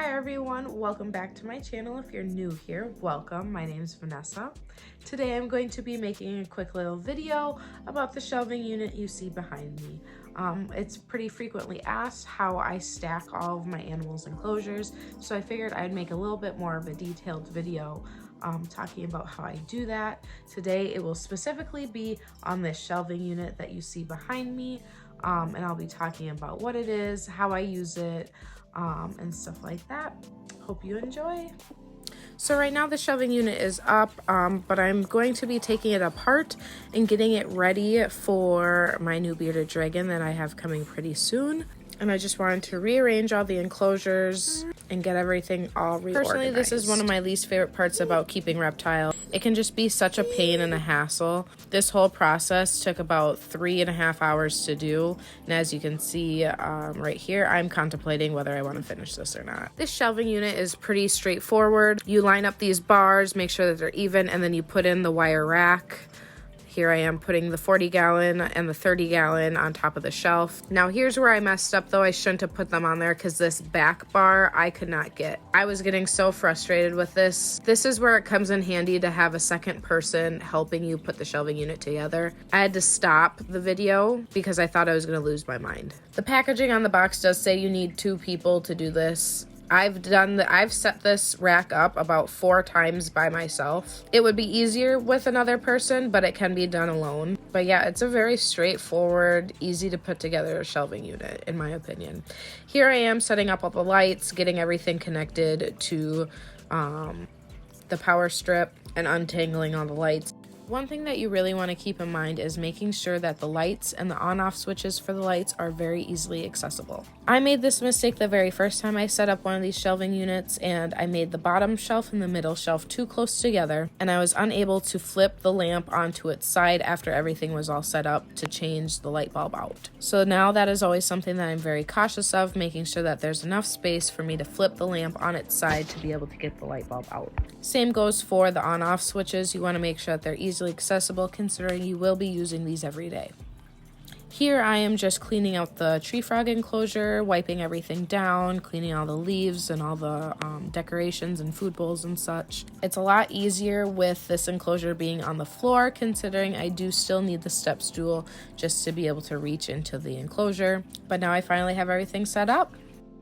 Hi everyone, welcome back to my channel. If you're new here, welcome. My name is Vanessa. Today I'm going to be making a quick little video about the shelving unit you see behind me. It's pretty frequently asked how I stack all of my animals' enclosures, so I figured I'd make a little bit more of a detailed video talking about how I do that. Today it will specifically be on this shelving unit that you see behind me, and I'll be talking about what it is, how I use it, and stuff like that. Hope you enjoy. So right now the shelving unit is up, but I'm going to be taking it apart and getting it ready for my new bearded dragon that I have coming pretty soon. And I just wanted to rearrange all the enclosures and get everything all reorganized. Personally, this is one of my least favorite parts about keeping Reptile. It can just be such a pain and a hassle. This whole process took about 3.5 hours to do. And as you can see right here, I'm contemplating whether I want to finish this or not. This shelving unit is pretty straightforward. You line up these bars, make sure that they're even, and then you put in the wire rack. Here I am putting the 40-gallon and the 30-gallon on top of the shelf. Now here's where I messed up though. I shouldn't have put them on there because this back bar I could not get. I was getting so frustrated with this. This is where it comes in handy to have a second person helping you put the shelving unit together. I had to stop the video because I thought I was going to lose my mind. The packaging on the box does say you need 2 people to do this. I've set this rack up about 4 times by myself. It would be easier with another person, but it can be done alone. But yeah, it's a very straightforward, easy to put together shelving unit, in my opinion. Here I am setting up all the lights, getting everything connected to the power strip and untangling all the lights. One thing that you really want to keep in mind is making sure that the lights and the on-off switches for the lights are very easily accessible. I made this mistake the very first time I set up one of these shelving units, and I made the bottom shelf and the middle shelf too close together, and I was unable to flip the lamp onto its side after everything was all set up to change the light bulb out. So now that is always something that I'm very cautious of, making sure that there's enough space for me to flip the lamp on its side to be able to get the light bulb out. Same goes for the on-off switches. You want to make sure that they're easily accessible considering you will be using these every day. Here I am just cleaning out the tree frog enclosure, wiping everything down, cleaning all the leaves and all the decorations and food bowls and such. It's a lot easier with this enclosure being on the floor considering I do still need the step stool just to be able to reach into the enclosure. But now I finally have everything set up.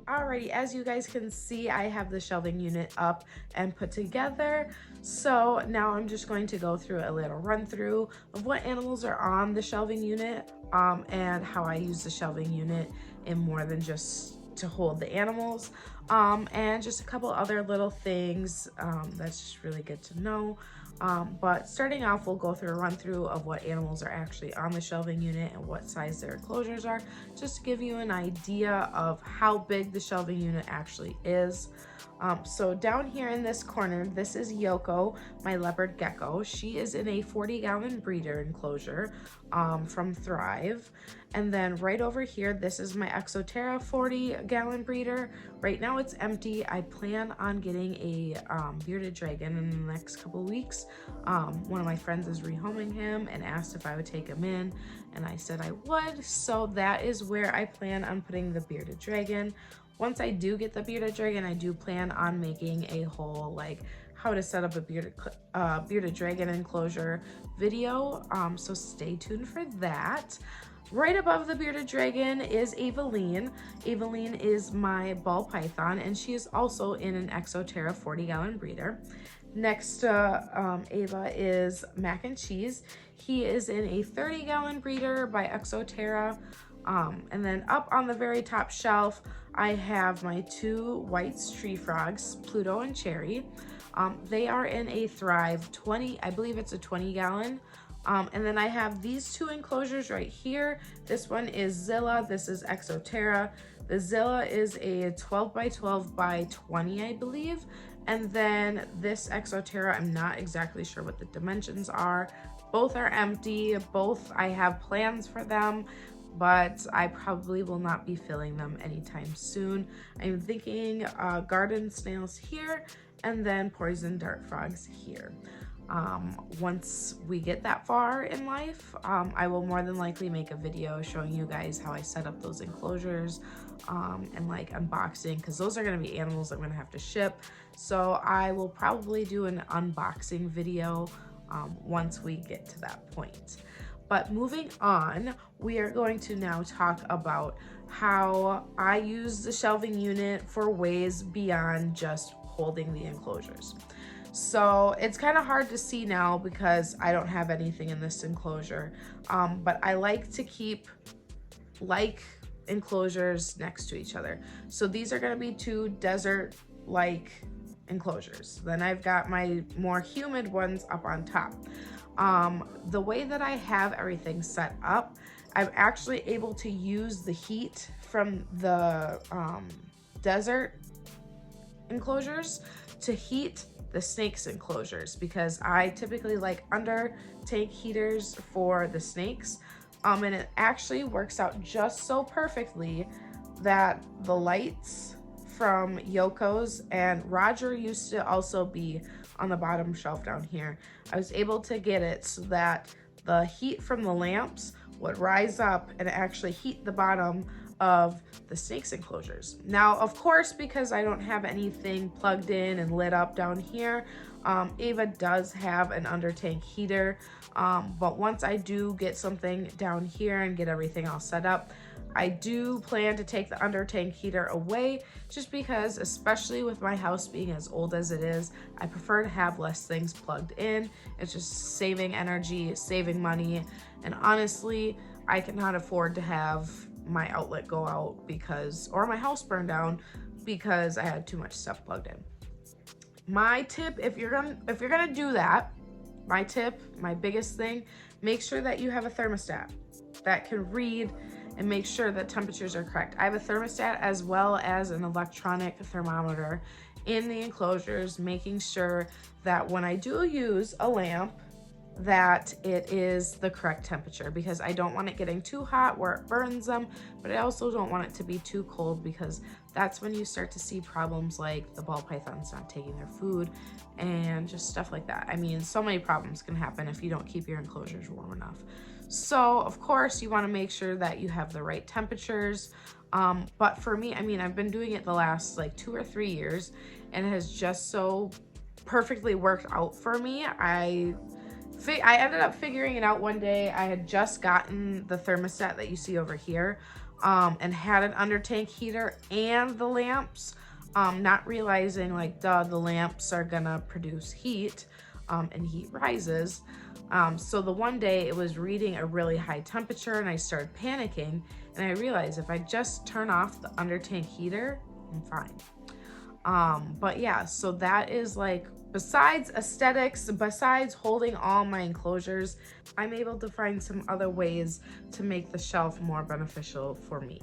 Alrighty, as you guys can see, I have the shelving unit up and put together. So now I'm just going to go through a little run through of what animals are on the shelving unit and how I use the shelving unit in more than just to hold the animals, and just a couple other little things that's just really good to know. But starting off, we'll go through a run through of what animals are actually on the shelving unit and what size their enclosures are, just to give you an idea of how big the shelving unit actually is. So down here in this corner, this is Yoko, my leopard gecko. She is in a 40-gallon breeder enclosure from Thrive. And then right over here, this is my Exo Terra 40-gallon breeder. Right now it's empty. I plan on getting a bearded dragon in the next couple weeks. One of my friends is rehoming him and asked if I would take him in, and I said I would. So that is where I plan on putting the bearded dragon. Once I do get the bearded dragon, I do plan on making a whole like how to set up a bearded dragon enclosure video. So stay tuned for that. Right above the bearded dragon is Aveline. Aveline is my ball python, and she is also in an Exo Terra 40-gallon breeder. Next to Ava is Mac and Cheese. He is in a 30-gallon breeder by Exo Terra. And then up on the very top shelf, I have my 2 white tree frogs, Pluto and Cherry. They are in a Thrive 20, I believe it's a 20-gallon. And then I have these 2 enclosures right here. This one is Zilla, this is Exo Terra. The Zilla is a 12 by 12 by 20, I believe. And then this Exo Terra, I'm not exactly sure what the dimensions are. Both are empty, both I have plans for them, but I probably will not be filling them anytime soon. I'm thinking garden snails here and then poison dart frogs here. Once we get that far in life, I will more than likely make a video showing you guys how I set up those enclosures, and like unboxing, because those are going to be animals I'm going to have to ship. So I will probably do an unboxing video once we get to that point. But moving on, we are going to now talk about how I use the shelving unit for ways beyond just holding the enclosures. So it's kind of hard to see now because I don't have anything in this enclosure, but I like to keep enclosures next to each other. So these are going to be two desert-like enclosures. Then I've got my more humid ones up on top. The way that I have everything set up, I'm actually able to use the heat from the desert enclosures to heat the snakes enclosures, because I typically like under tank heaters for the snakes. And it actually works out just so perfectly that the lights from Yoko's, and Roger used to also be on the bottom shelf down here, I was able to get it so that the heat from the lamps would rise up and actually heat the bottom of the snakes enclosures. Now, of course, because I don't have anything plugged in and lit up down here, Ava does have an under tank heater, but once I do get something down here and get everything all set up, I do plan to take the under tank heater away, just because, especially with my house being as old as it is, I prefer to have less things plugged in. It's just saving energy, saving money, and honestly, I cannot afford to have my outlet go out or my house burn down because I had too much stuff plugged in. My tip, if you're gonna do that, my biggest thing, make sure that you have a thermostat that can read and make sure that temperatures are correct. I have a thermostat as well as an electronic thermometer in the enclosures, making sure that when I do use a lamp, that it is the correct temperature, because I don't want it getting too hot where it burns them, but I also don't want it to be too cold, because that's when you start to see problems like the ball pythons not taking their food and just stuff like that. I mean, so many problems can happen if you don't keep your enclosures warm enough. So of course you want to make sure that you have the right temperatures. But for me, I mean, I've been doing it the last like 2 or 3 years, and it has just so perfectly worked out for me. I ended up figuring it out one day. I had just gotten the thermostat that you see over here, and had an under tank heater and the lamps, not realizing like, the lamps are gonna produce heat, and heat rises. So the one day it was reading a really high temperature and I started panicking, and I realized if I just turn off the under tank heater, I'm fine. But yeah, so that is like, besides aesthetics, besides holding all my enclosures, I'm able to find some other ways to make the shelf more beneficial for me.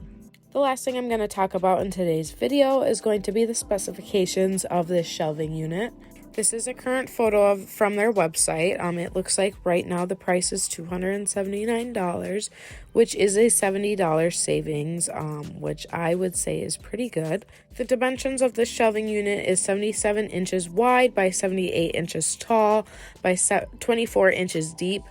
The last thing I'm going to talk about in today's video is going to be the specifications of this shelving unit. This is a current photo from their website. It looks like right now the price is $279, which is a $70 savings, which I would say is pretty good. The dimensions of this shelving unit is 77 inches wide by 78 inches tall by 24 inches deep.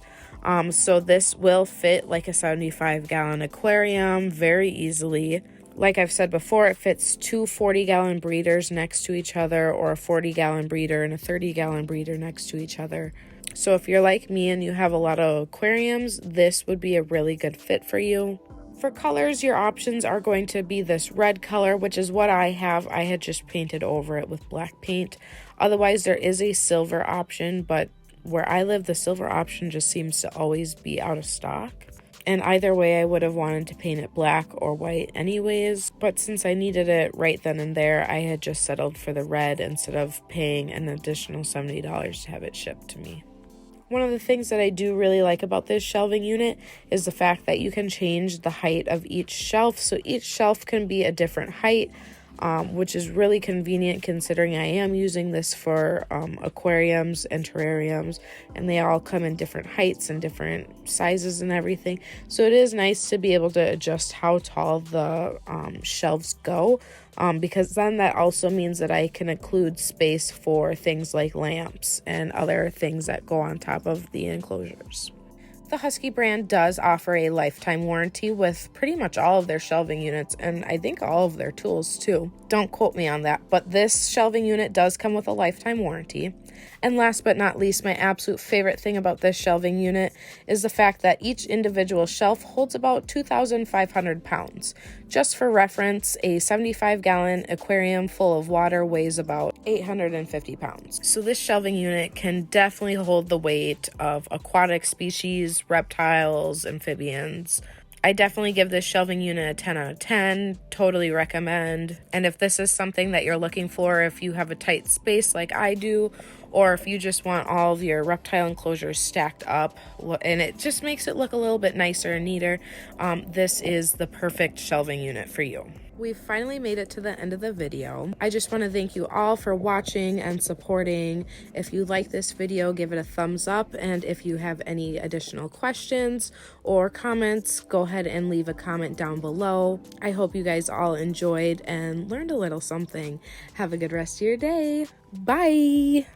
So this will fit like a 75-gallon aquarium very easily. Like I've said before, it fits 2 40-gallon breeders next to each other, or a 40-gallon breeder and a 30-gallon breeder next to each other. So if you're like me and you have a lot of aquariums, this would be a really good fit for you. For colors, your options are going to be this red color, which is what I have. I had just painted over it with black paint. Otherwise, there is a silver option, but where I live, the silver option just seems to always be out of stock. And either way, I would have wanted to paint it black or white anyways, but since I needed it right then and there, I had just settled for the red instead of paying an additional $70 to have it shipped to me. One of the things that I do really like about this shelving unit is the fact that you can change the height of each shelf, so each shelf can be a different height, which is really convenient considering I am using this for aquariums and terrariums, and they all come in different heights and different sizes and everything. So it is nice to be able to adjust how tall the shelves go, because then that also means that I can include space for things like lamps and other things that go on top of the enclosures. The Husky brand does offer a lifetime warranty with pretty much all of their shelving units, and I think all of their tools too. Don't quote me on that, but this shelving unit does come with a lifetime warranty. And last but not least, my absolute favorite thing about this shelving unit is the fact that each individual shelf holds about 2,500 pounds. Just for reference, a 75-gallon aquarium full of water weighs about 850 pounds. So this shelving unit can definitely hold the weight of aquatic species, reptiles, amphibians. I definitely give this shelving unit a 10 out of 10, totally recommend. And if this is something that you're looking for, if you have a tight space like I do, or if you just want all of your reptile enclosures stacked up and it just makes it look a little bit nicer and neater, this is the perfect shelving unit for you. We've finally made it to the end of the video. I just want to thank you all for watching and supporting. If you like this video, give it a thumbs up. And if you have any additional questions or comments, go ahead and leave a comment down below. I hope you guys all enjoyed and learned a little something. Have a good rest of your day. Bye.